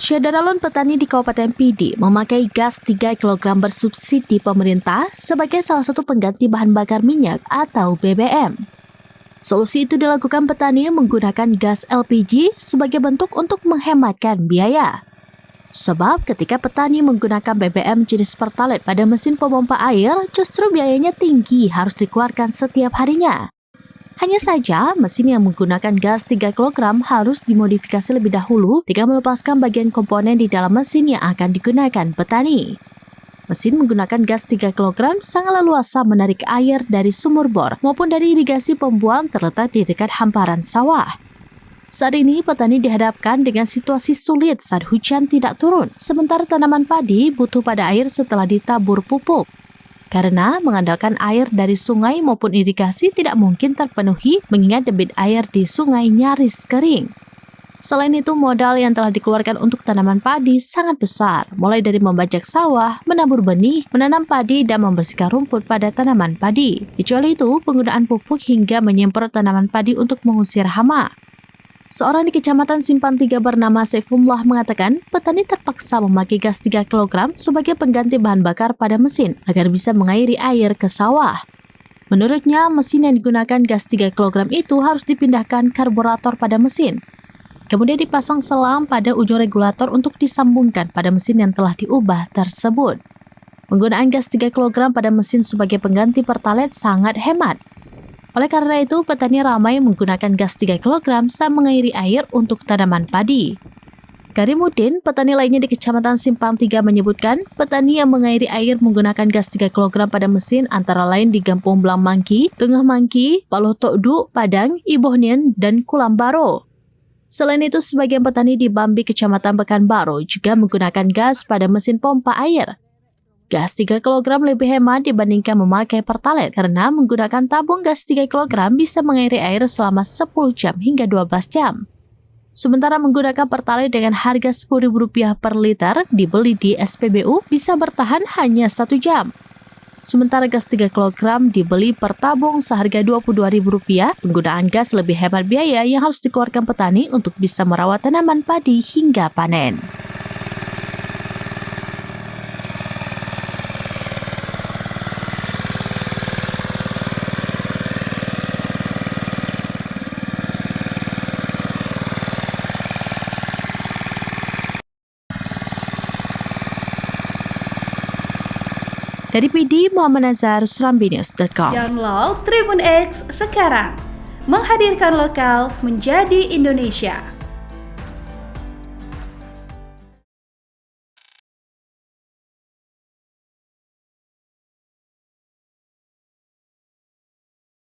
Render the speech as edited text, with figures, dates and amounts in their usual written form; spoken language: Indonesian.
Syederalun petani di Kabupaten Pidi memakai gas 3 kg bersubsidi pemerintah sebagai salah satu pengganti bahan bakar minyak atau BBM. Solusi itu dilakukan petani menggunakan gas LPG sebagai bentuk untuk menghematkan biaya. Sebab ketika petani menggunakan BBM jenis Pertalite pada mesin pemompa air, justru biayanya tinggi harus dikeluarkan setiap harinya. Hanya saja, mesin yang menggunakan gas 3 kg harus dimodifikasi lebih dahulu dengan melepaskan bagian komponen di dalam mesin yang akan digunakan petani. Mesin menggunakan gas 3 kg sangat leluasa menarik air dari sumur bor maupun dari irigasi pembuang terletak di dekat hamparan sawah. Saat ini, petani dihadapkan dengan situasi sulit saat hujan tidak turun, sementara tanaman padi butuh pada air setelah ditabur pupuk. Karena mengandalkan air dari sungai maupun irigasi tidak mungkin terpenuhi mengingat debit air di sungai nyaris kering. Selain itu, modal yang telah dikeluarkan untuk tanaman padi sangat besar, mulai dari membajak sawah, menabur benih, menanam padi, dan membersihkan rumput pada tanaman padi. Kecuali itu, penggunaan pupuk hingga menyemprot tanaman padi untuk mengusir hama. Seorang di Kecamatan Simpang 3 bernama Saifullah mengatakan petani terpaksa memakai gas 3 kg sebagai pengganti bahan bakar pada mesin agar bisa mengairi air ke sawah. Menurutnya, mesin yang digunakan gas 3 kg itu harus dipindahkan karburator pada mesin. Kemudian dipasang selang pada ujung regulator untuk disambungkan pada mesin yang telah diubah tersebut. Penggunaan gas 3 kg pada mesin sebagai pengganti Pertalite sangat hemat. Oleh karena itu, petani ramai menggunakan gas 3 kg saat mengairi air untuk tanaman padi. Karimuddin, petani lainnya di Kecamatan Simpang 3 menyebutkan, petani yang mengairi air menggunakan gas 3 kg pada mesin antara lain di Gampung Blang Mangki, Tengah Mangki, Paloh Tokdu, Padang, Ibohnien, dan Kulambaro. Selain itu, sebagian petani di Bambi, Kecamatan Pekanbaru juga menggunakan gas pada mesin pompa air. Gas 3 kg lebih hemat dibandingkan memakai Pertalite karena menggunakan tabung gas 3 kg bisa mengairi air selama 10 jam hingga 12 jam. Sementara menggunakan Pertalite dengan harga Rp10.000 per liter dibeli di SPBU bisa bertahan hanya 1 jam. Sementara gas 3 kg dibeli per tabung seharga Rp22.000, penggunaan gas lebih hemat biaya yang harus dikeluarkan petani untuk bisa merawat tanaman padi hingga panen. Dari PD, Muhammad Nazar, SerambiNews.com. Download Tribun X sekarang, menghadirkan lokal menjadi Indonesia.